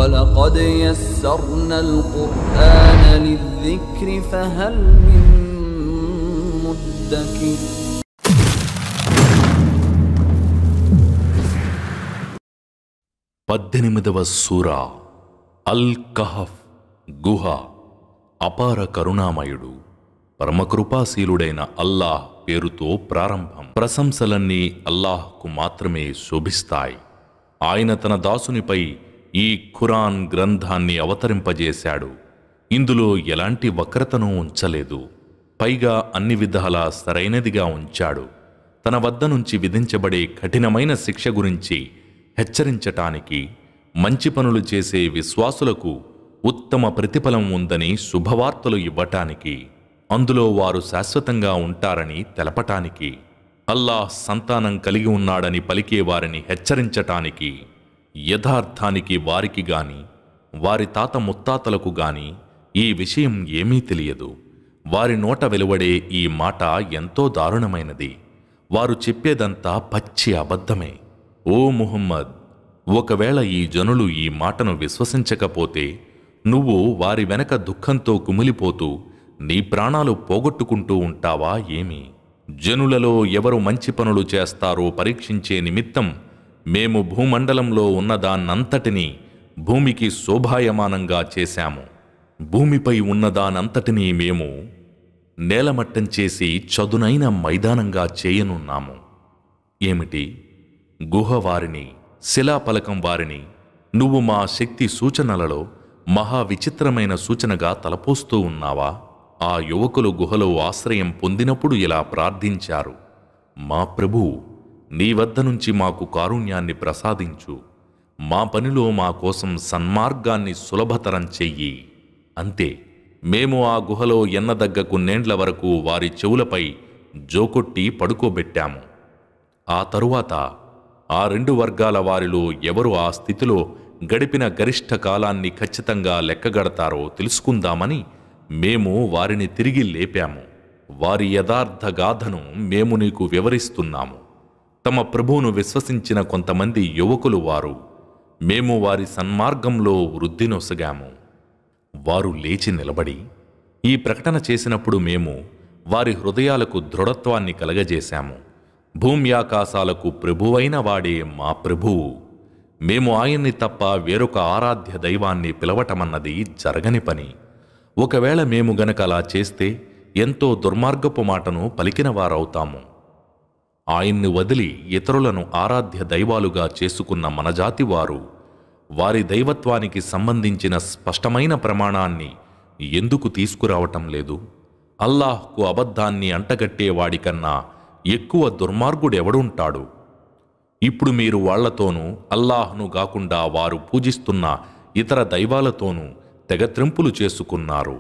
وَلَقَدْ يَسَّرْنَا الْقُرْآنَ لِلذِّكْرِ فَهَلْ مِن مُّدَّكِرٍ. 18వ సూరా అల్ కహఫ్. గుహ. అపార కరుణామయుడు పరమకృపాశీలుడైన అల్లాహ్ పేరుతో ప్రారంభం. ప్రశంసలన్నీ అల్లాహ్కు మాత్రమే శోభిస్తాయి. ఆయన తన దాసునిపై ఈ ఖురాన్ గ్రంథాన్ని అవతరింపజేశాడు. ఇందులో ఎలాంటి వక్రతను ఉంచలేదు. పైగా అన్ని విధాలా సరైనదిగా ఉంచాడు. తన వద్ద నుంచి విధించబడే కఠినమైన శిక్ష గురించి హెచ్చరించటానికి, మంచి పనులు చేసే విశ్వాసులకు ఉత్తమ ప్రతిఫలం ఉందని శుభవార్తలు ఇవ్వటానికి, అందులో వారు శాశ్వతంగా ఉంటారని తెలపటానికి, అల్లాహ్ సంతానం కలిగి ఉన్నాడని పలికే వారిని హెచ్చరించటానికి, యథార్థానికి వారికి గాని వారి తాత ముత్తాతలకు గాని ఈ విషయం ఏమీ తెలియదు. వారి నోట వెలువడే ఈ మాట ఎంతో దారుణమైనది. వారు చెప్పేదంతా పచ్చి అబద్ధమే. ఓ ముహమ్మద్, ఒకవేళ ఈ జనులు ఈ మాటను విశ్వసించకపోతే నువ్వు వారి వెనక దుఃఖంతో కుమిలిపోతూ నీ ప్రాణాలు పోగొట్టుకుంటూ ఉంటావా ఏమి? జనులలో ఎవరు మంచి పనులు చేస్తారో పరీక్షించే నిమిత్తం మేము భూమండలంలో ఉన్నదాన్నంతటినీ భూమికి శోభాయమానంగా చేశాము. భూమిపై ఉన్నదానంతటినీ మేము నేలమట్టం చేసి చదునైన మైదానంగా చేయనున్నాము. ఏమిటి? గుహ వారిని, శిలాపలకం వారిని నువ్వు మా శక్తి సూచనలలో మహా విచిత్రమైన సూచనగా తలపోస్తూ ఉన్నావా? ఆ యువకులు గుహలో ఆశ్రయం పొందినప్పుడు ఇలా ప్రార్థించారు: మా ప్రభువు, నీ వద్ద నుంచి మాకు కారుణ్యాన్ని ప్రసాదించు. మా పనిలో మా కోసం సన్మార్గాన్ని సులభతరం చెయ్యి. అంతే. మేము ఆ గుహలో ఎన్నదగ్గ కొన్నేండ్ల వరకు వారి చెవులపై జోకొట్టి పడుకోబెట్టాము. ఆ తరువాత ఆ 2 వర్గాల వారిలో ఎవరు ఆ స్థితిలో గడిపిన గరిష్ఠ కాలాన్ని ఖచ్చితంగా లెక్కగడతారో తెలుసుకుందామని మేము వారిని తిరిగి లేపాము. వారి యథార్థ గాథను మేము నీకు వివరిస్తున్నాము. తమ ప్రభువును విశ్వసించిన కొంతమంది యువకులు వారు, మేము వారి సన్మార్గంలో వృద్ధినొసగాము. వారు లేచి నిలబడి ఈ ప్రకటన చేసినప్పుడు మేము వారి హృదయాలకు దృఢత్వాన్ని కలగజేశాము. భూమ్యాకాశాలకు ప్రభువైన వాడే మా ప్రభువు. మేము ఆయన్ని తప్ప వేరొక ఆరాధ్య దైవాన్ని పిలవటమన్నది జరగని పని. ఒకవేళ మేము గనక అలా చేస్తే ఎంతో దుర్మార్గపు మాటను పలికిన వారవుతాము. ఆయన్ని వదిలి ఇతరులను ఆరాధ్య దైవాలుగా చేసుకున్న మన జాతి వారు వారి దైవత్వానికి సంబంధించిన స్పష్టమైన ప్రమాణాన్ని ఎందుకు తీసుకురావటం లేదు? అల్లాహ్కు అబద్ధాన్ని అంటగట్టేవాడికన్నా ఎక్కువ దుర్మార్గుడెవడుంటాడు? ఇప్పుడు మీరు వాళ్లతోనూ, అల్లాహ్ను గాకుండా వారు పూజిస్తున్న ఇతర దైవాలతోనూ తెగత్రింపులు చేసుకున్నారు.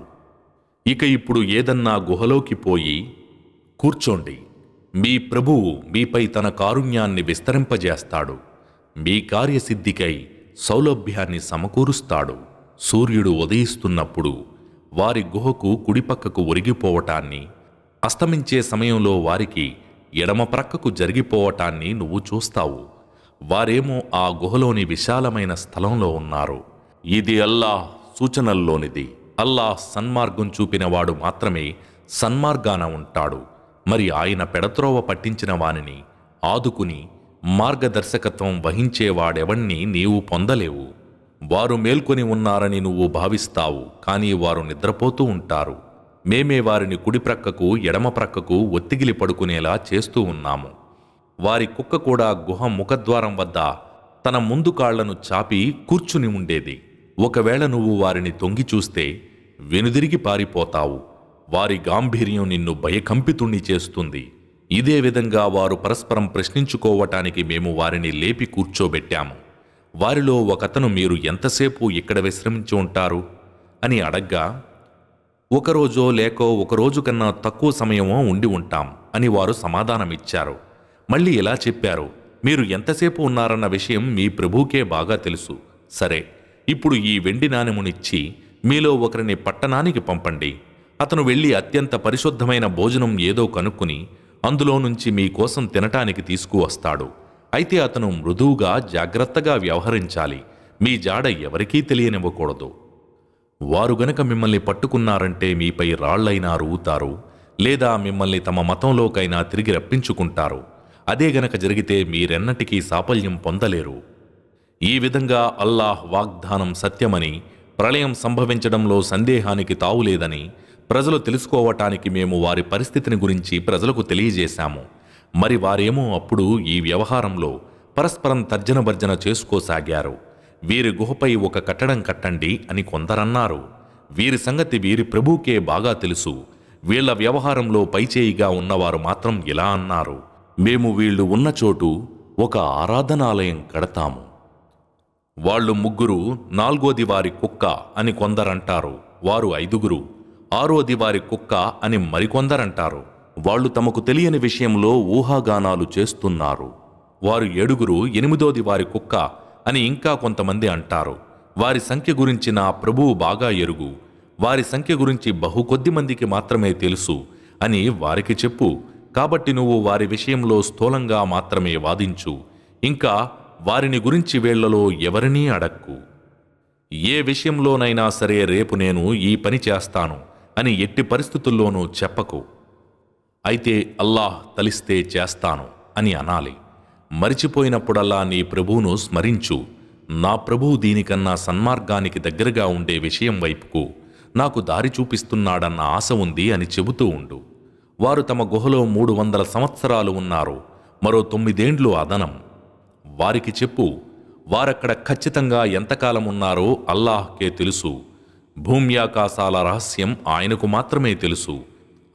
ఇక ఇప్పుడు ఏదన్నా గుహలోకి పోయి కూర్చోండి. మీ ప్రభువు మీపై తన కారుణ్యాన్ని విస్తరింపజేస్తాడు. మీ కార్యసిద్ధికై సౌలభ్యాన్ని సమకూరుస్తాడు. సూర్యుడు ఉదయిస్తున్నప్పుడు వారి గుహకు కుడిపక్కకు ఒరిగిపోవటాన్ని, అస్తమించే సమయంలో వారికి ఎడమ ప్రక్కకు జరిగిపోవటాన్ని నువ్వు చూస్తావు. వారేమో ఆ గుహలోని విశాలమైన స్థలంలో ఉన్నారు. ఇది అల్లాహ్ సూచనల్లోనిది. అల్లాహ్ సన్మార్గం చూపినవాడు మాత్రమే సన్మార్గాన ఉంటాడు. మరి ఆయన పెడత్రోవ పట్టించిన వానిని ఆదుకుని మార్గదర్శకత్వం వహించేవాడెవణ్ణి నీవు పొందలేవు. వారు మేల్కొని ఉన్నారని నువ్వు భావిస్తావు, కానీ వారు నిద్రపోతూ ఉంటారు. మేమే వారిని కుడిప్రక్కకు ఎడమ ప్రక్కకు ఒత్తిగిలి పడుకునేలా చేస్తూ ఉన్నాము. వారి కుక్క కూడా గుహ ముఖద్వారం వద్ద తన ముందు కాళ్లను చాపి కూర్చుని ఉండేది. ఒకవేళ నువ్వు వారిని తొంగి చూస్తే వెనుదిరిగి పారిపోతావు. వారి గాంభీర్యం నిన్ను భయకంపితుణ్ణి చేస్తుంది. ఇదే విధంగా వారు పరస్పరం ప్రశ్నించుకోవటానికి మేము వారిని లేపి కూర్చోబెట్టాము. వారిలో ఒకతను, మీరు ఎంతసేపు ఇక్కడ విశ్రమించి ఉంటారు అని అడగ్గా, ఒకరోజో లేకో ఒకరోజు కన్నా తక్కువ సమయమో ఉండి ఉంటాం అని వారు సమాధానమిచ్చారు. మళ్ళీ ఇలా చెప్పారు: మీరు ఎంతసేపు ఉన్నారన్న విషయం మీ ప్రభువుకే బాగా తెలుసు. సరే, ఇప్పుడు ఈ వెండి నాణెమునిచ్చి మీలో ఒకరిని పట్టణానికి పంపండి. అతను వెళ్ళి అత్యంత పరిశుద్ధమైన భోజనం ఏదో కనుక్కుని అందులో నుంచి మీకోసం తినటానికి తీసుకువస్తాడు. అయితే అతను మృదువుగా జాగ్రత్తగా వ్యవహరించాలి. మీ జాడ ఎవరికీ తెలియనివ్వకూడదు. వారు గనక మిమ్మల్ని పట్టుకున్నారంటే మీపై రాళ్లైనా రువుతారు, లేదా మిమ్మల్ని తమ మతంలోకైనా తిరిగి రప్పించుకుంటారు. అదే గనక జరిగితే మీరెన్నటికీ సాఫల్యం పొందలేరు. ఈ విధంగా అల్లాహ్ వాగ్దానం సత్యమని, ప్రళయం సంభవించడంలో సందేహానికి తావులేదని ప్రజలు తెలుసుకోవటానికి మేము వారి పరిస్థితిని గురించి ప్రజలకు తెలియజేశాము. మరి వారేమో అప్పుడు ఈ వ్యవహారంలో పరస్పరం తర్జనభర్జన చేసుకోసాగారు. వీరి గుహపై ఒక కట్టడం కట్టండి అని కొందరన్నారు. వీరి సంగతి వీరి ప్రభువుకే బాగా తెలుసు. వీళ్ల వ్యవహారంలో పైచేయిగా ఉన్నవారు మాత్రం ఇలా అన్నారు: మేము వీళ్లు ఉన్న చోటు ఒక ఆరాధనాలయం కడతాము. వాళ్ళు ముగ్గురు, నాల్గోది వారి కుక్క అని కొందరంటారు. వారు ఐదుగురు, ఆరోది వారి కుక్క అని మరికొందరంటారు. వాళ్ళు తమకు తెలియని విషయంలో ఊహాగానాలు చేస్తున్నారు. వారు ఏడుగురు, ఎనిమిదోది వారి కుక్క అని ఇంకా కొంతమంది అంటారు. వారి సంఖ్య గురించి నా ప్రభువు బాగా ఎరుగు. వారి సంఖ్య గురించి బహుకొద్ది మందికి మాత్రమే తెలుసు అని వారికి చెప్పు. కాబట్టి నువ్వు వారి విషయంలో స్థూలంగా మాత్రమే వాదించు. ఇంకా వారిని గురించి వీళ్లలో ఎవరినీ అడక్కు. ఏ విషయంలోనైనా సరే రేపు నేను ఈ పని చేస్తాను అని ఎట్టి పరిస్థితుల్లోనూ చెప్పకు. అయితే అల్లాహ్ తలిస్తే చేస్తాను అని అనాలి. మరిచిపోయినప్పుడల్లా నీ ప్రభువును స్మరించు. నా ప్రభువు దీనికన్నా సన్మార్గానికి దగ్గరగా ఉండే విషయం వైపుకు నాకు దారి చూపిస్తున్నాడన్న ఆశ ఉంది అని చెబుతూ ఉండు. వారు తమ గుహలో 300 సంవత్సరాలు ఉన్నారు, మరో 9 ఏండ్లు అదనం. వారికి చెప్పు, వారక్కడ ఖచ్చితంగా ఎంతకాలం ఉన్నారో అల్లాహ్కే తెలుసు. భూమ్యాకాశాల రహస్యం ఆయనకు మాత్రమే తెలుసు.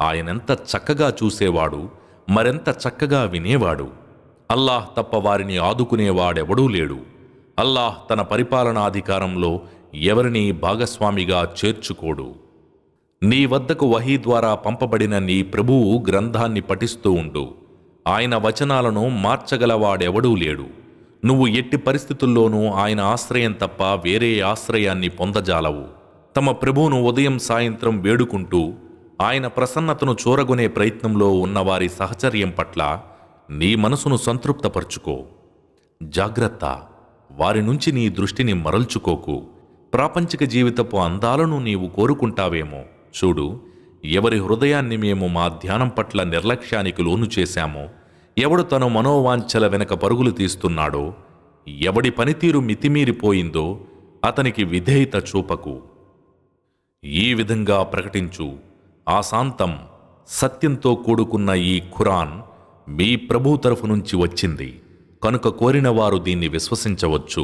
ఆయనెంత చక్కగా చూసేవాడు, మరెంత చక్కగా వినేవాడు. అల్లాహ్ తప్ప వారిని ఆదుకునేవాడెవడూ లేడు. అల్లాహ్ తన పరిపాలనాధికారంలో ఎవరినీ భాగస్వామిగా చేర్చుకోడు. నీ వద్దకు వహీ ద్వారా పంపబడిన నీ ప్రభువు గ్రంథాన్ని పఠిస్తూ ఉండు. ఆయన వచనాలను మార్చగలవాడెవడూ లేడు. నువ్వు ఎట్టి పరిస్థితుల్లోనూ ఆయన ఆశ్రయం తప్ప వేరే ఆశ్రయాన్ని పొందజాలవు. తమ ప్రభువును ఉదయం సాయంత్రం వేడుకుంటూ ఆయన ప్రసన్నతను చూరగొనే ప్రయత్నంలో ఉన్నవారి సహచర్యం పట్ల నీ మనసును సంతృప్తపరుచుకో. జాగ్రత్త, వారి నుంచి నీ దృష్టిని మరల్చుకోకు. ప్రాపంచిక జీవితపు అందాలను నీవు కోరుకుంటావేమో. చూడు, ఎవరి హృదయాన్ని మేము మా ధ్యానం పట్ల నిర్లక్ష్యానికి లోను చేశామో, ఎవడు తన మనోవాంఛల వెనక పరుగులు తీస్తున్నాడో, ఎవడి పనితీరు మితిమీరిపోయిందో అతనికి విధేయత చూపకు. ఈ విధంగా ప్రకటించు: ఆశాంతం, సత్యంతో కూడుకున్న ఈ ఖురాన్ మీ ప్రభు తరఫు నుంచి వచ్చింది కనుక కోరినవారు దీన్ని విశ్వసించవచ్చు,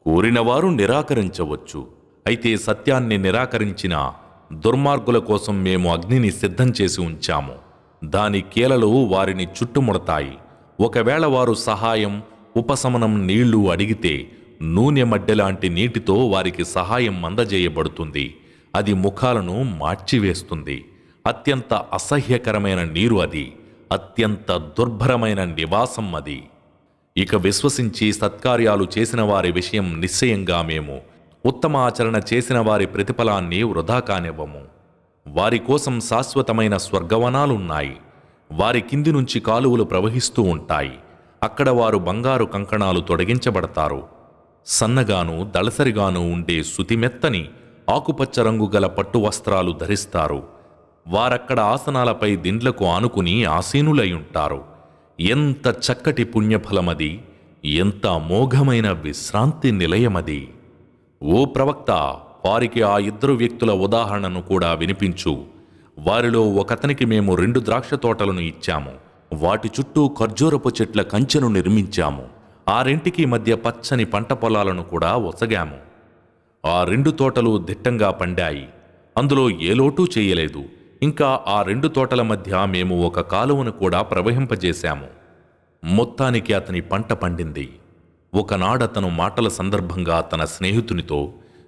కోరినవారు నిరాకరించవచ్చు. అయితే సత్యాన్ని నిరాకరించిన దుర్మార్గుల కోసం మేము అగ్నిని సిద్ధం చేసి ఉంచాము. దాని కీలలు వారిని చుట్టుముడతాయి. ఒకవేళ వారు సహాయం, ఉపశమనం, నీళ్లు అడిగితే నూనె మడ్డెలాంటి నీటితో వారికి సహాయం అందజేయబడుతుంది. అది ముఖాలను మార్చివేస్తుంది. అత్యంత అసహ్యకరమైన నీరు అది. అత్యంత దుర్భరమైన నివాసం అది. ఇక విశ్వసించి సత్కార్యాలు చేసిన వారి విషయం నిశ్చయంగా మేము ఉత్తమ ఆచరణ చేసిన వారి ప్రతిఫలాన్ని వృధా కానివ్వము. వారి కోసం శాశ్వతమైన స్వర్గవనాలున్నాయి. వారి కింది నుంచి కాలువలు ప్రవహిస్తూ ఉంటాయి. అక్కడ వారు బంగారు కంకణాలు తొడిగించబడతారు. సన్నగాను దళసరిగాను ఉండే సుతిమెత్తని ఆకుపచ్చ రంగు గల పట్టు వస్త్రాలు ధరిస్తారు. వారక్కడ ఆసనాలపై దిండ్లకు ఆనుకుని ఆసీనులయుంటారు. ఎంత చక్కటి పుణ్యఫలమది! ఎంత అమోఘమైన విశ్రాంతి నిలయమది! ఓ ప్రవక్త, వారికి ఆ 2 వ్యక్తుల ఉదాహరణను కూడా వినిపించు. వారిలో ఒకతనికి మేము 2 ద్రాక్ష తోటలను ఇచ్చాము. వాటి చుట్టూ ఖర్జూరపు చెట్ల కంచెను నిర్మించాము. ఆ రెంటికి మధ్య పచ్చని పంట పొలాలను కూడా ఒసగాము. ఆ 2 తోటలు దిట్టంగా పండాయి. అందులో ఏ లోటూ చేయలేదు. ఇంకా ఆ 2 తోటల మధ్య మేము ఒక కాలువను కూడా ప్రవహింపజేశాము. మొత్తానికి అతని పంట పండింది. ఒకనాడతను మాటల సందర్భంగా తన స్నేహితునితో,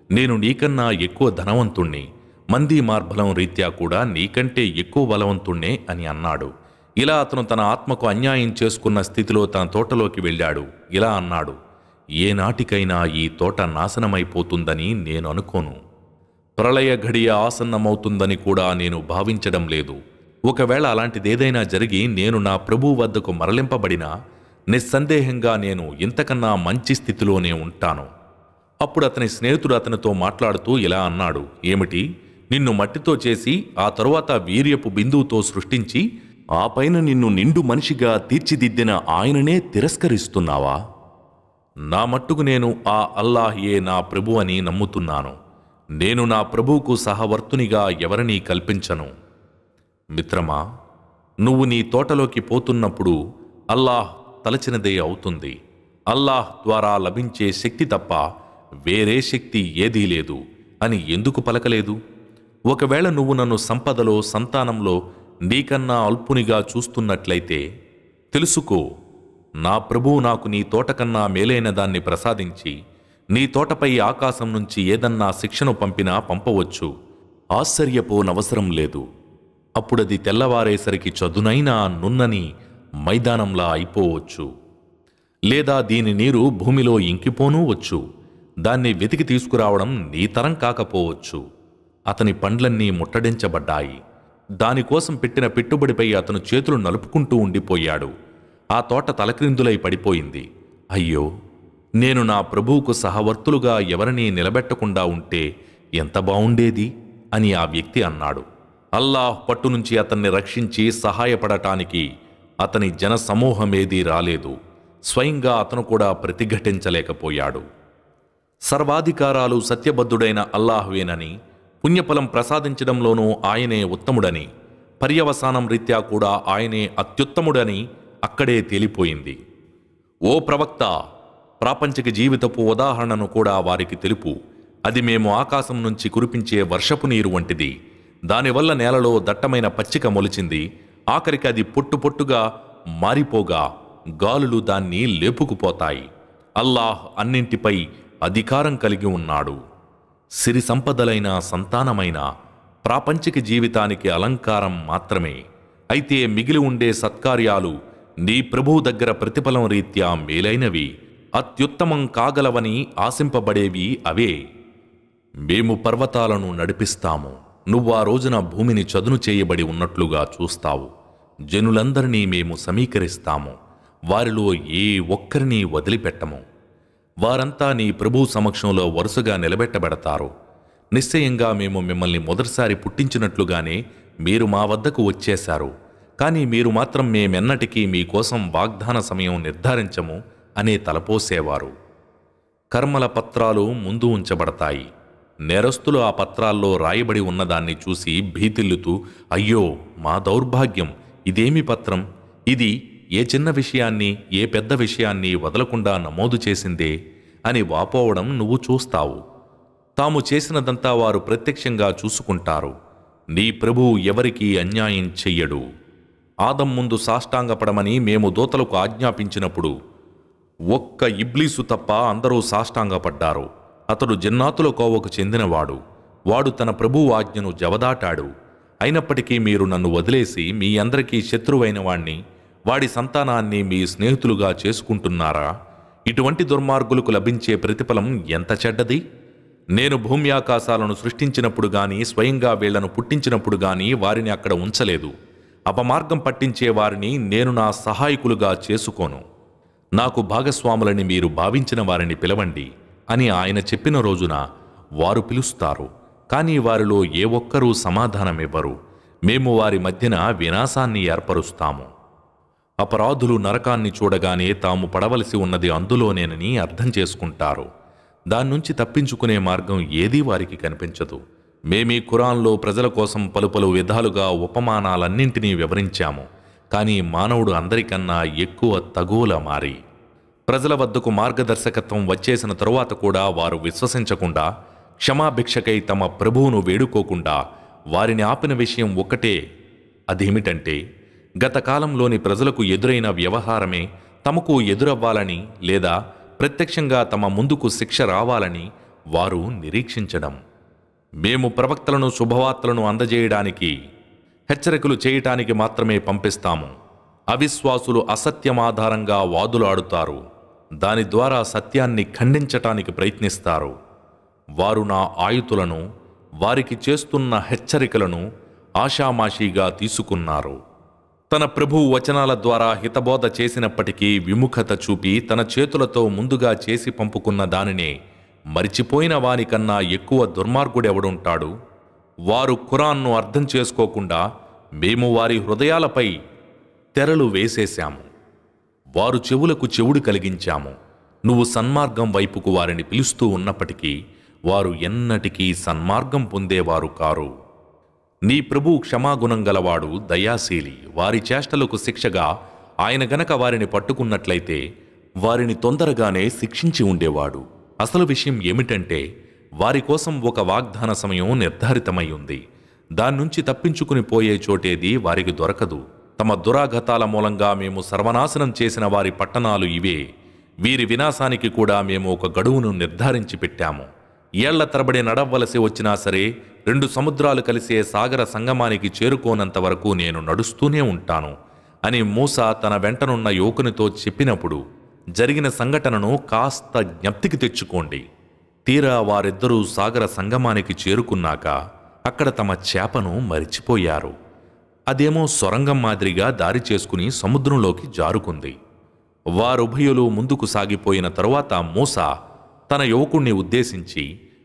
నేను నీకన్నా ఎక్కువ ధనవంతుణ్ణి, మందీ మార్బలం రీత్యా కూడా నీకంటే ఎక్కువ బలవంతుణ్ణే అని అన్నాడు. ఇలా అతను తన ఆత్మకు అన్యాయం చేసుకున్న స్థితిలో తన తోటలోకి వెళ్ళాడు. ఇలా అన్నాడు: ఏనాటికైనా ఈ తోట నాశనమైపోతుందని నేను అనుకోను. ప్రళయ ఘడియ ఆసన్నమవుతుందని కూడా నేను భావించడం లేదు. ఒకవేళ అలాంటిదేదైనా జరిగి నేను నా ప్రభువు వద్దకు మరలింపబడినా నిస్సందేహంగా నేను ఇంతకన్నా మంచి స్థితిలోనే ఉంటాను. అప్పుడు అతని స్నేహితుడు అతనితో మాట్లాడుతూ ఇలా అన్నాడు, ఏమిటి, నిన్ను మట్టితో చేసి ఆ తరువాత వీర్యపు బిందువుతో సృష్టించి ఆ పైన నిన్ను నిండు మనిషిగా తీర్చిదిద్దిన ఆయననే తిరస్కరిస్తున్నావా? నా మట్టుకు నేను ఆ అల్లాహ్యే నా ప్రభు అని నమ్ముతున్నాను. నేను నా ప్రభువుకు సహవర్తునిగా ఎవరినీ కల్పించను. మిత్రమా, నువ్వు నీ తోటలోకి పోతున్నప్పుడు అల్లాహ్ తలచినదే అవుతుంది. అల్లాహ్ ద్వారా లభించే శక్తి తప్ప వేరే శక్తి ఏదీ లేదు అని ఎందుకు పలకలేదు? ఒకవేళ నువ్వు నన్ను సంపదలో, సంతానంలో నీకన్నా అల్పునిగా చూస్తున్నట్లయితే తెలుసుకో, నా ప్రభువు నాకు నీ తోటకన్నా మేలైన దాన్ని ప్రసాదించి నీ తోటపై ఆకాశం నుంచి ఏదన్నా శిక్షను పంపినా పంపవచ్చు. ఆశ్చర్యపోనవసరం లేదు. అప్పుడది తెల్లవారేసరికి చదునైనా నున్నని మైదానంలా అయిపోవచ్చు. లేదా దీని నీరు భూమిలో ఇంకిపోనూ వచ్చు. దాన్ని వెతికి తీసుకురావడం నీ తరం కాకపోవచ్చు. అతని పండ్లన్నీ ముట్టడించబడ్డాయి. దానికోసం పెట్టిన పెట్టుబడిపై అతను చేతులు నలుపుకుంటూ ఉండిపోయాడు. ఆ తోట తలక్రిందులై పడిపోయింది. అయ్యో, నేను నా ప్రభువుకు సహవర్తులుగా ఎవరినీ నిలబెట్టకుండా ఉంటే ఎంత బావుండేది అని ఆ వ్యక్తి అన్నాడు. అల్లాహ్ పట్టు నుంచి అతన్ని రక్షించి సహాయపడటానికి అతని జనసమూహమేదీ రాలేదు. స్వయంగా అతను కూడా ప్రతిఘటించలేకపోయాడు. సర్వాధికారాలు సత్యబద్ధుడైన అల్లాహ్వేనని, పుణ్యఫలం ప్రసాదించడంలోనూ ఆయనే ఉత్తముడని, పర్యవసానం రీత్యా కూడా ఆయనే అత్యుత్తముడని అక్కడే తేలిపోయింది. ఓ ప్రవక్త, ప్రాపంచిక జీవితపు ఉదాహరణను కూడా వారికి తెలుపు. అది మేము ఆకాశం నుంచి కురిపించే వర్షపు నీరు వంటిది. దానివల్ల నేలలో దట్టమైన పచ్చిక మొలిచింది. ఆఖరికి అది పొట్టు పొట్టుగా మారిపోగా గాలులు దాన్ని లేపుకుపోతాయి. అల్లాహ్ అన్నింటిపై అధికారం కలిగి ఉన్నాడు. సిరి సంపదలైన, సంతానమైన ప్రాపంచిక జీవితానికి అలంకారం మాత్రమే. అయితే మిగిలి ఉండే సత్కార్యాలు నీ ప్రభువు దగ్గర ప్రతిఫలం రీత్యా మేలైనవి, అత్యుత్తమం కాగలవని ఆశింపబడేవి అవే. మేము పర్వతాలను నడిపిస్తాము. నువ్వు ఆ రోజున భూమిని చదును చేయబడి ఉన్నట్లుగా చూస్తావు. జనులందరినీ మేము సమీకరిస్తాము. వారిలో ఏ ఒక్కరినీ వదిలిపెట్టము. వారంతా నీ ప్రభువు సమక్షంలో వరుసగా నిలబెట్టబడతారు. నిశ్చయంగా మేము మిమ్మల్ని మొదటిసారి పుట్టించినట్లుగానే మీరు మా వద్దకు వచ్చేశారు. కానీ మీరు మాత్రం మేమెన్నటికీ మీకోసం వాగ్దాన సమయం నిర్ధారించము అనే తలపోసేవారు. కర్మల పత్రాలు ముందు ఉంచబడతాయి. నేరస్తులు ఆ పత్రాల్లో రాయబడి ఉన్నదాన్ని చూసి భీతిల్లుతూ, అయ్యో మా దౌర్భాగ్యం, ఇదేమి పత్రం, ఇది ఏ చిన్న విషయాన్ని, ఏ పెద్ద విషయాన్ని వదలకుండా నమోదు చేసిందే అని వాపోవడం నువ్వు చూస్తావు. తాము చేసినదంతా వారు ప్రత్యక్షంగా చూసుకుంటారు. నీ ప్రభువు ఎవరికీ అన్యాయం చెయ్యడు. ఆదం ముందు సాష్టాంగపడమని మేము దూతలకు ఆజ్ఞాపించినప్పుడు ఒక్క ఇబ్లీసు తప్ప అందరూ సాష్టాంగపడ్డారు. అతడు జిన్నాతుల కోవకు చెందినవాడు. వాడు తన ప్రభువు ఆజ్ఞను జవదాటాడు. అయినప్పటికీ మీరు నన్ను వదిలేసి మీ అందరికీ శత్రువైన వాణ్ణి, వాడి సంతానాన్ని మీ స్నేహితులుగా చేసుకుంటున్నారా? ఇటువంటి దుర్మార్గులకు లభించే ప్రతిఫలం ఎంత చెడ్డది! నేను భూమి ఆకాశాలను సృష్టించినప్పుడు గాని, స్వయంగా వీళ్లను పుట్టించినప్పుడు గాని వారిని అక్కడ ఉంచలేదు. అపమార్గం పట్టించే వారిని నేను నా సహాయకులుగా చేసుకోను. నాకు భాగస్వాములని మీరు భావించిన వారిని పిలవండి అని ఆయన చెప్పిన రోజున వారు పిలుస్తారు. కానీ వారిలో ఏ ఒక్కరూ సమాధానమివ్వరు. మేము వారి మధ్యన వినాశాన్ని ఏర్పరుస్తాము. అపరాధులు నరకాన్ని చూడగానే తాము పడవలసి ఉన్నది అందులోనేనని అర్థం చేసుకుంటారు. దాన్నుంచి తప్పించుకునే మార్గం ఏదీ వారికి కనిపించదు. మేమీ ఖురాన్లో ప్రజల కోసం పలు పలు విధాలుగా ఉపమానాలన్నింటినీ వివరించాము. కానీ మానవుడు అందరికన్నా ఎక్కువ తగువల మారి ప్రజల వద్దకు మార్గదర్శకత్వం వచ్చేసిన తరువాత కూడా వారు విశ్వసించకుండా, క్షమాభిక్షకై తమ ప్రభువును వేడుకోకుండా వారిని ఆపిన విషయం ఒక్కటే. అదేమిటంటే, గత కాలంలోని ప్రజలకు ఎదురైన వ్యవహారమే తమకు ఎదురవ్వాలని లేదా ప్రత్యక్షంగా తమ ముందుకు శిక్ష రావాలని వారు నిరీక్షించడం. మేము ప్రవక్తలను శుభవార్తలను అందజేయడానికి, హెచ్చరికలు చేయటానికి మాత్రమే పంపిస్తాము. అవిశ్వాసులు అసత్యమాధారంగా వాదులాడుతారు. దాని ద్వారా సత్యాన్ని ఖండించటానికి ప్రయత్నిస్తారు. వారు నా ఆయుతులను, వారికి చేస్తున్న హెచ్చరికలను ఆషామాషీగా తీసుకున్నారు. తన ప్రభువు వచనాల ద్వారా హితబోధ చేసినప్పటికీ విముఖత చూపి తన చేతులతో ముందుగా చేసి పంపుకున్న దానినే మరిచిపోయిన వానికన్నా ఎక్కువ దుర్మార్గుడెవడుంటాడు? వారు ఖురాన్ను అర్థం చేసుకోకుండా మేము వారి హృదయాలపై తెరలు వేసేశాము. వారు చెవులకు చెవుడు కలిగించాము. నువ్వు సన్మార్గం వైపుకు వారిని పిలుస్తూ ఉన్నప్పటికీ వారు ఎన్నటికీ సన్మార్గం పొందేవారు కారు. నీ ప్రభు క్షమాగుణం గలవాడు, దయాశీలి. వారి చేష్టలకు శిక్షగా ఆయన గనక వారిని పట్టుకున్నట్లయితే వారిని తొందరగానే శిక్షించి ఉండేవాడు. అసలు విషయం ఏమిటంటే వారి కోసం ఒక వాగ్దాన సమయం నిర్ధారితమై ఉంది. దాన్నుంచి తప్పించుకుని పోయే చోటేది వారికి దొరకదు. తమ దురాఘాతాల మూలంగా మేము సర్వనాశనం చేసిన వారి పట్టణాలు ఇవే. వీరి వినాశానికి కూడా మేము ఒక గడువును నిర్ధారించి పెట్టాము. ఏళ్ల తరబడి నడవలసి వచ్చినా సరే 2 సముద్రాలు కలిసే సాగర సంగమానికి చేరుకోనంత వరకు నేను నడుస్తూనే ఉంటాను అని మూసా తన వెంటనున్న యువకునితో చెప్పినప్పుడు జరిగిన సంఘటనను కాస్త జ్ఞప్తికి తెచ్చుకోండి. తీరా వారిద్దరూ సాగర సంగమానికి చేరుకున్నాక అక్కడ తమ చేపను మరిచిపోయారు. అదేమో సొరంగం మాదిరిగా దారి చేసుకుని సముద్రంలోకి జారుకుంది. వారుభయులు ముందుకు సాగిపోయిన తరువాత మూసా తన యువకుణ్ణి ఉద్దేశించి,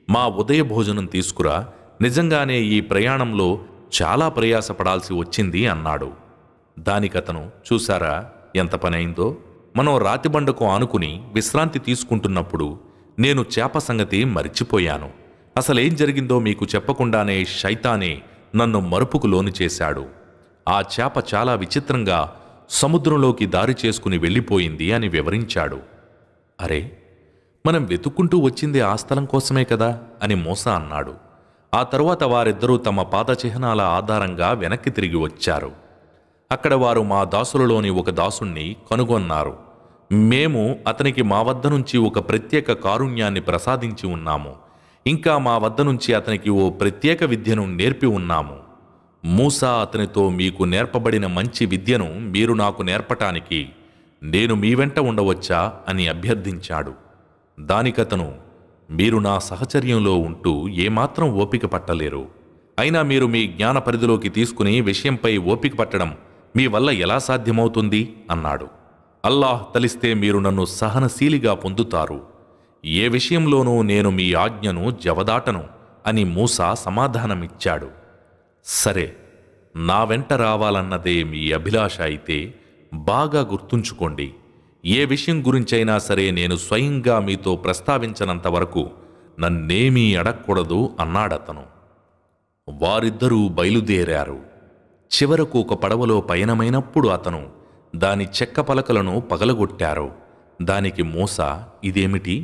మా ఉదయ భోజనం తీసుకురా, నిజంగానే ఈ ప్రయాణంలో చాలా ప్రయాసపడాల్సి వచ్చింది అన్నాడు. దానికతను, చూశారా ఎంత పనైందో, మనం రాతిబండకు ఆనుకుని విశ్రాంతి తీసుకుంటున్నప్పుడు నేను చేప సంగతి మరిచిపోయాను. అసలేం జరిగిందో మీకు చెప్పకుండానే శైతానే నన్ను మరుపుకు లోను చేశాడు. ఆ చేప చాలా విచిత్రంగా సముద్రంలోకి దారి చేసుకుని వెళ్ళిపోయింది అని వివరించాడు. అరే, మనం వెతుక్కుంటూ వచ్చింది ఆ స్థలం కోసమే కదా అని మూసా అన్నాడు. ఆ తరువాత వారిద్దరూ తమ పాదచిహ్నాల ఆధారంగా వెనక్కి తిరిగి వచ్చారు. అక్కడ వారు మా దాసులలోని ఒక దాసుణ్ణి కనుగొన్నారు. మేము అతనికి మా వద్ద నుంచి ఒక ప్రత్యేక కారుణ్యాన్ని ప్రసాదించి ఉన్నాము. ఇంకా మా వద్ద నుంచి అతనికి ఓ ప్రత్యేక విద్యను నేర్పి ఉన్నాము. మూసా అతనితో, మీకు నేర్పబడిన మంచి విద్యను మీరు నాకు నేర్పటానికి నేను మీ వెంట ఉండవచ్చా అని అభ్యర్థించాడు. దానికతను, మీరు నా సహచర్యంలో ఉంటూ ఏమాత్రం ఓపిక పట్టలేరు. అయినా మీరు మీ జ్ఞాన పరిధిలోకి తీసుకుని విషయంపై ఓపిక పట్టడం మీ వల్ల ఎలా సాధ్యమవుతుంది అన్నాడు. అల్లాహ్ తలిస్తే మీరు నన్ను సహనశీలిగా పొందుతారు. ఏ విషయంలోనూ నేను మీ ఆజ్ఞను జవదాటను అని మూసా సమాధానమిచ్చాడు. సరే, నా వెంట రావాలన్నదే మీ అభిలాష అయితే బాగా గుర్తుంచుకోండి. ఏ విషయం గురించైనా సరే నేను స్వయంగా మీతో ప్రస్తావించనంత వరకు నన్నేమీ అడగకూడదు అన్నాడతను. వారిద్దరూ బయలుదేరారు. చివరకు ఒక పడవలో పయనమైనప్పుడు అతను దాని చెక్క పలకలను పగలగొట్టారు. దానికి మూసా, ఇదేమిటి?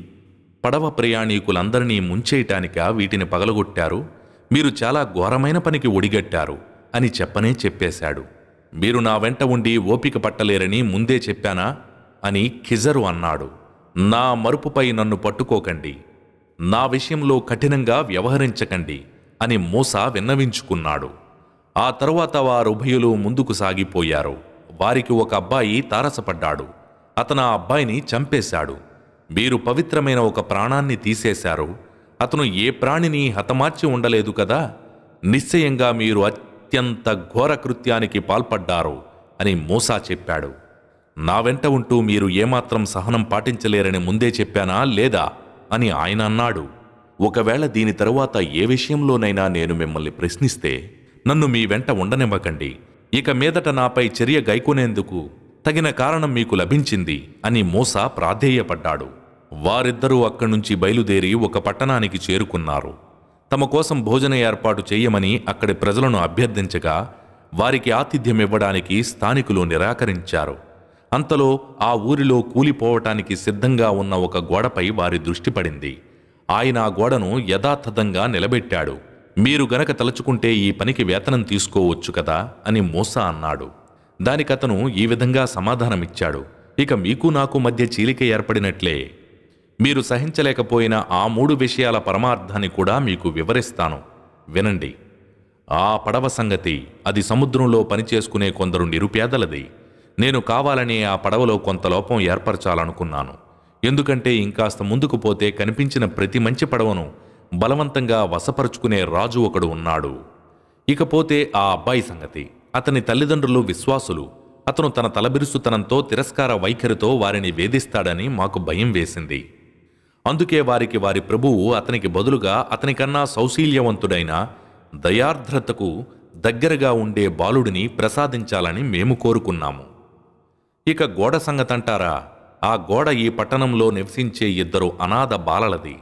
పడవ ప్రయాణీకులందరినీ ముంచేయటానికా వీటిని పగలగొట్టారు? మీరు చాలా ఘోరమైన పనికి ఒడిగట్టారు అని చెప్పేశాడు. మీరు నా వెంట ఉండి ఓపిక పట్టలేరని ముందే చెప్పానా అని ఖిజరు అన్నాడు. నా మరుపుపై నన్ను పట్టుకోకండి, నా విషయంలో కఠినంగా వ్యవహరించకండి అని మూసా విన్నవించుకున్నాడు. ఆ తరువాత వారుభయులు ముందుకు సాగిపోయారు. వారికి ఒక అబ్బాయి తారసపడ్డాడు. అతను ఆ అబ్బాయిని చంపేశాడు. మీరు పవిత్రమైన ఒక ప్రాణాన్ని తీసేశారు. అతను ఏ ప్రాణిని హతమార్చి ఉండలేదు కదా. నిశ్చయంగా మీరు అత్యంత ఘోర కృత్యానికి పాల్పడ్డారు అని మూసా చెప్పాడు. నా వెంట ఉంటూ మీరు ఏమాత్రం సహనం పాటించలేరని ముందే చెప్పానా లేదా అని ఆయన అన్నాడు. ఒకవేళ దీని తరువాత ఏ విషయంలోనైనా నేను మిమ్మల్ని ప్రశ్నిస్తే నన్ను మీ వెంట ఉండనివ్వకండి. ఇక మీదట నాపై చర్య గైకొనేందుకు తగిన కారణం మీకు లభించింది అని మూసా ప్రాధేయపడ్డాడు. వారిద్దరూ అక్కడ్నుంచి బయలుదేరి ఒక పట్టణానికి చేరుకున్నారు. తమ కోసం భోజన ఏర్పాటు చేయమని అక్కడి ప్రజలను అభ్యర్థించగా వారికి ఆతిథ్యమివ్వడానికి స్థానికులు నిరాకరించారు. అంతలో ఆ ఊరిలో కూలిపోవటానికి సిద్ధంగా ఉన్న ఒక గోడపై వారి దృష్టి పడింది. ఆయన ఆ గోడను యథాతథంగా నిలబెట్టాడు. మీరు గనక తలుచుకుంటే ఈ పనికి వేతనం తీసుకోవచ్చు కదా అని మూసా అన్నాడు. దానికతను ఈ విధంగా సమాధానమిచ్చాడు. ఇక మీకు నాకు మధ్య చీలిక ఏర్పడినట్లే. మీరు సహించలేకపోయిన ఆ 3 విషయాల పరమార్థాన్ని కూడా మీకు వివరిస్తాను, వినండి. ఆ పడవ సంగతి, అది సముద్రంలో పనిచేసుకునే కొందరు నిరుపేదలది. నేను కావాలని ఆ పడవలో కొంత లోపం ఏర్పరచాలనుకున్నాను. ఎందుకంటే ఇంకాస్త ముందుకు పోతే కనిపించిన ప్రతి మంచి పడవను బలవంతంగా వశపరుచుకునే రాజు ఒకడు ఉన్నాడు. ఇకపోతే ఆ అబ్బాయి సంగతి, అతని తల్లిదండ్రులు విశ్వాసులు. అతను తన తలబిరుసుతనంతో తిరస్కార వైఖరితో వారిని వేధిస్తాడని మాకు భయం వేసింది. అందుకే వారికి వారి ప్రభువు అతనికి బదులుగా అతనికన్నా సౌశీల్యవంతుడైన దయార్ద్రతకు దగ్గరగా ఉండే బాలుడిని ప్రసాదించాలని మేము కోరుకున్నాము. ఇక గోడ సంగతంటారా? ఆ గోడ ఈ పట్టణంలో నివసించే 2 అనాథ బాలలది.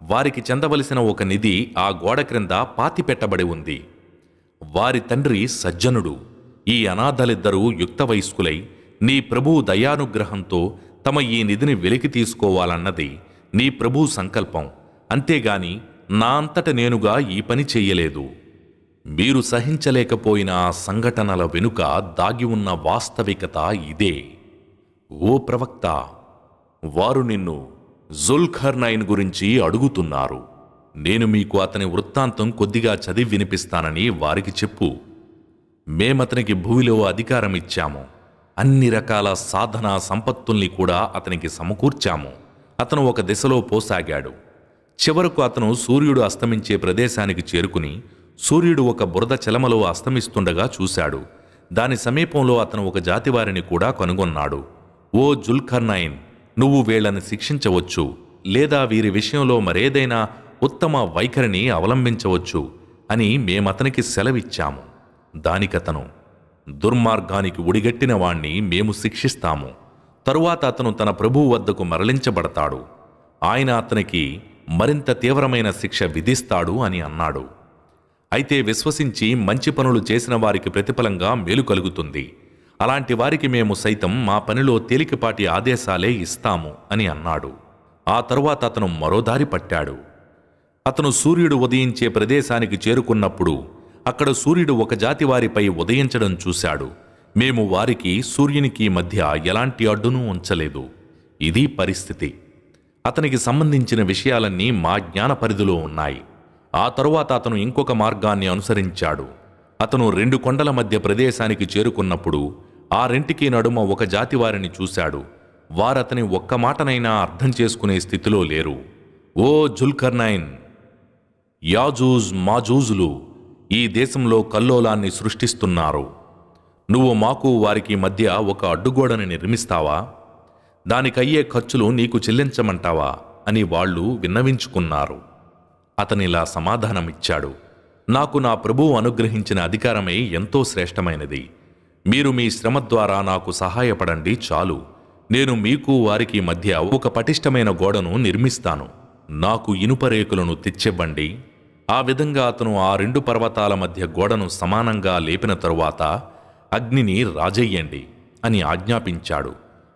వారికి చెందవలసిన ఒక నిధి ఆ గోడ క్రింద పాతిపెట్టబడి ఉంది. వారి తండ్రి సజ్జనుడు. ఈ అనాథలిద్దరూ యుక్త వయస్కులై నీ ప్రభువు దయానుగ్రహంతో తమ ఈ నిధిని వెలికి తీసుకోవాలన్నది నీ ప్రభు సంకల్పం. అంతేగాని నా అంతట నేనుగా ఈ పని చెయ్యలేదు. మీరు సహించలేకపోయిన ఆ సంఘటనల వెనుక దాగి ఉన్న వాస్తవికత ఇదే. ఓ ప్రవక్త, వారు నిన్ను జుల్ఖర్నైన్ గురించి అడుగుతున్నారు. నేను మీకు అతని వృత్తాంతం కొద్దిగా చదివి వినిపిస్తానని వారికి చెప్పు. మేమతనికి భూమిలో అధికారమిచ్చాము. అన్ని రకాల సాధన సంపత్తుల్ని కూడా అతనికి సమకూర్చాము. అతను ఒక దిశలో పోసాగాడు. చివరకు అతను సూర్యుడు అస్తమించే ప్రదేశానికి చేరుకుని సూర్యుడు ఒక బురద చలమలో అస్తమిస్తుండగా చూశాడు. దాని సమీపంలో అతను ఒక జాతివారిని కూడా కనుగొన్నాడు. ఓ జుల్ఖర్నైన్, నువ్వు వీళ్లను శిక్షించవచ్చు, లేదా వీరి విషయంలో మరేదైనా ఉత్తమ వైఖరిని అవలంబించవచ్చు అని మేమతనికి సెలవిచ్చాము. దానికతను, దుర్మార్గానికి ఒడిగట్టిన వాణ్ణి మేము శిక్షిస్తాము. తరువాత అతను తన ప్రభువు వద్దకు మరలించబడతాడు. ఆయన అతనికి మరింత తీవ్రమైన శిక్ష విధిస్తాడు అని అన్నాడు. అయితే విశ్వసించి మంచి పనులు చేసిన వారికి ప్రతిఫలంగా మేలు కలుగుతుంది. అలాంటి వారికి మేము సైతం మా పనిలో తేలికపాటి ఆదేశాలే ఇస్తాము అని అన్నాడు. ఆ తరువాత అతను మరో దారి పట్టాడు. అతను సూర్యుడు ఉదయించే ప్రదేశానికి చేరుకున్నప్పుడు అక్కడ సూర్యుడు ఒక జాతి వారిపై ఉదయించడం చూశాడు. మేము వారికి సూర్యునికి మధ్య ఎలాంటి అడ్డును ఉంచలేదు. ఇది పరిస్థితి. అతనికి సంబంధించిన విషయాలన్నీ మా జ్ఞాన పరిధిలో ఉన్నాయి. ఆ తరువాత అతను ఇంకొక మార్గాన్ని అనుసరించాడు. అతను 2 కొండల మధ్య ప్రదేశానికి చేరుకున్నప్పుడు ఆ రెంటికి నడుమ ఒక జాతి వారిని చూశాడు. వారతని ఒక్క మాటనైనా అర్థం చేసుకునే స్థితిలో లేరు. ఓ జుల్ఖర్నైన్, యాజూజ్ మాజూజులు ఈ దేశంలో కల్లోలాన్ని సృష్టిస్తున్నారు. నువ్వు మాకు వారికి మధ్య ఒక అడ్డుగోడని నిర్మిస్తావా? దానికయ్యే ఖర్చులు నీకు చెల్లించమంటావా అని వాళ్ళు విన్నవించుకున్నారు. అతనిలా సమాధానమిచ్చాడు, నాకు నా ప్రభువు అనుగ్రహించిన అధికారమే ఎంతో శ్రేష్టమైనది. మీరు మీ శ్రమ ద్వారా నాకు సహాయపడండి చాలు. నేను మీకు వారికి మధ్య ఒక పటిష్టమైన గోడను నిర్మిస్తాను. నాకు ఇనుపరేకులను తెచ్చివ్వండి. ఆ విధంగా అతను ఆ 2 పర్వతాల మధ్య గోడను సమానంగా లేపిన తరువాత అగ్నిని రాజెయ్యండి అని ఆజ్ఞాపించాడు.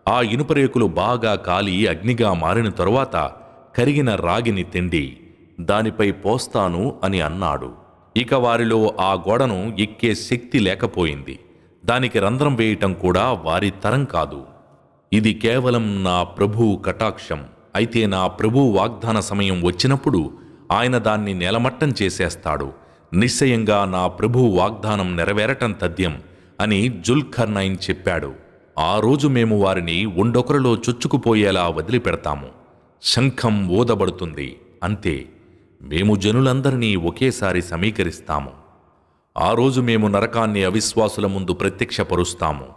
ఆ ఇనుపరేకులు బాగా కాలి అగ్నిగా మారిన తరువాత కరిగిన రాగిని తెండి దానిపై పోస్తాను అని అన్నాడు. ఇక వారిలో ఆ గోడను ఎక్కే శక్తి లేకపోయింది. దానికి రంధ్రం వేయటం కూడా వారి తరం కాదు. ఇది కేవలం నా ప్రభువు కటాక్షం. అయితే నా ప్రభువు వాగ్దాన సమయం వచ్చినప్పుడు ఆయన దాన్ని నేలమట్టం చేసేస్తాడు. నిశ్చయంగా నా ప్రభువు వాగ్దానం నెరవేరటం తథ్యం అని జుల్ఖర్నైన్ చెప్పాడు. ఆ రోజు మేము వారిని ఒండొకరిలో చొచ్చుకుపోయేలా వదిలిపెడతాము. శంఖం ఊదబడుతుంది, అంతే. మేము జనులందరినీ ఒకేసారి సమీకరిస్తాము. ఆ రోజు మేము నరకాన్ని అవిశ్వాసుల ముందు ప్రత్యక్షపరుస్తాము.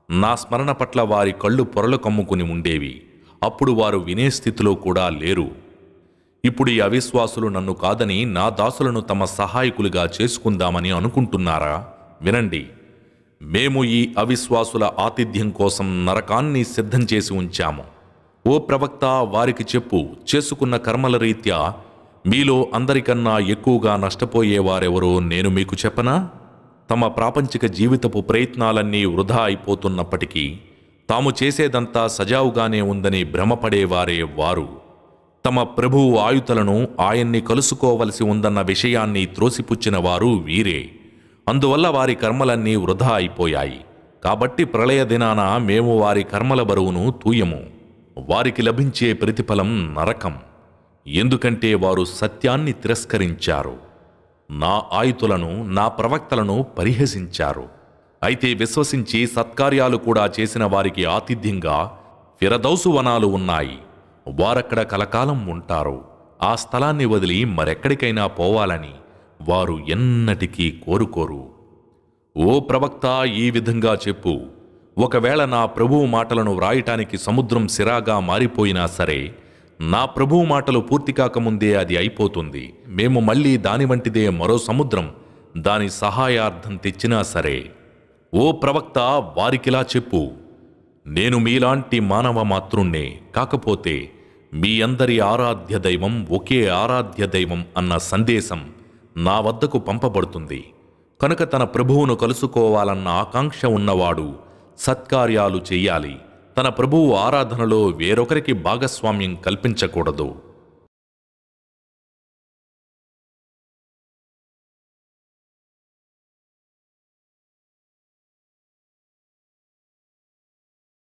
నా స్మరణ పట్ల వారి కళ్ళు పొరలు కమ్ముకుని ఉండేవి. అప్పుడు వారు వినే స్థితిలో కూడా లేరు. ఇప్పుడు ఈ అవిశ్వాసులు నన్ను కాదని నా దాసులను తమ సహాయకులుగా చేసుకుందామని అనుకుంటున్నారా? వినండి, మేము ఈ అవిశ్వాసుల ఆతిథ్యం కోసం నరకాన్ని సిద్ధం చేసి ఉంచాము. ఓ ప్రవక్త, వారికి చెప్పు, చేసుకున్న కర్మల రీత్యా మీలో అందరికన్నా ఎక్కువగా నష్టపోయేవారెవరో నేను మీకు చెప్పనా? తమ ప్రాపంచిక జీవితపు ప్రయత్నాలన్నీ వృధా అయిపోతున్నప్పటికీ తాము చేసేదంతా సజావుగానే ఉందని భ్రమపడేవారే వారు. తమ ప్రభువు ఆయుధలను ఆయన్ని కలుసుకోవలసి ఉందన్న విషయాన్ని త్రోసిపుచ్చిన వారు వీరే. అందువల్ల వారి కర్మలన్నీ వృధా అయిపోయాయి. కాబట్టి ప్రళయ దినాన మేము వారి కర్మల బరువును తూయము. వారికి లభించే ప్రతిఫలం నరకం. ఎందుకంటే వారు సత్యాన్ని తిరస్కరించారు, నా ఆయుతులను, నా ప్రవక్తలను పరిహసించారు. అయితే విశ్వసించి సత్కార్యాలు కూడా చేసిన వారికి ఆతిథ్యంగా ఫిరదౌసు వనాలు ఉన్నాయి. వారక్కడ కలకాలం ఉంటారు. ఆ స్థలాన్ని వదిలి మరెక్కడికైనా పోవాలని వారు ఎన్నటికీ కోరుకోరు. ఓ ప్రవక్త, ఈ విధంగా చెప్పు, ఒకవేళ నా ప్రభువు మాటలను వ్రాయటానికి సముద్రం సిరాగా మారిపోయినా సరే, నా ప్రభువు మాటలు పూర్తి కాకముందే అది అయిపోతుంది. మేము మళ్ళీ దాని వంటిదే మరో సముద్రం దాని సహాయార్థం తెచ్చినా సరే. ఓ ప్రవక్త, వారికిలా చెప్పు, నేను మీలాంటి మానవ మాతృణ్ణే, కాకపోతే మీ అందరి ఆరాధ్య దైవం ఒకే ఆరాధ్య దైవం అన్న సందేశం నా వద్దకు పంపబడుతుంది. కనుక తన ప్రభువును కలుసుకోవాలన్న ఆకాంక్ష ఉన్నవాడు సత్కార్యాలు చెయ్యాలి. తన ప్రభువు ఆరాధనలో వేరొకరికి భాగస్వామ్యం కల్పించకూడదు.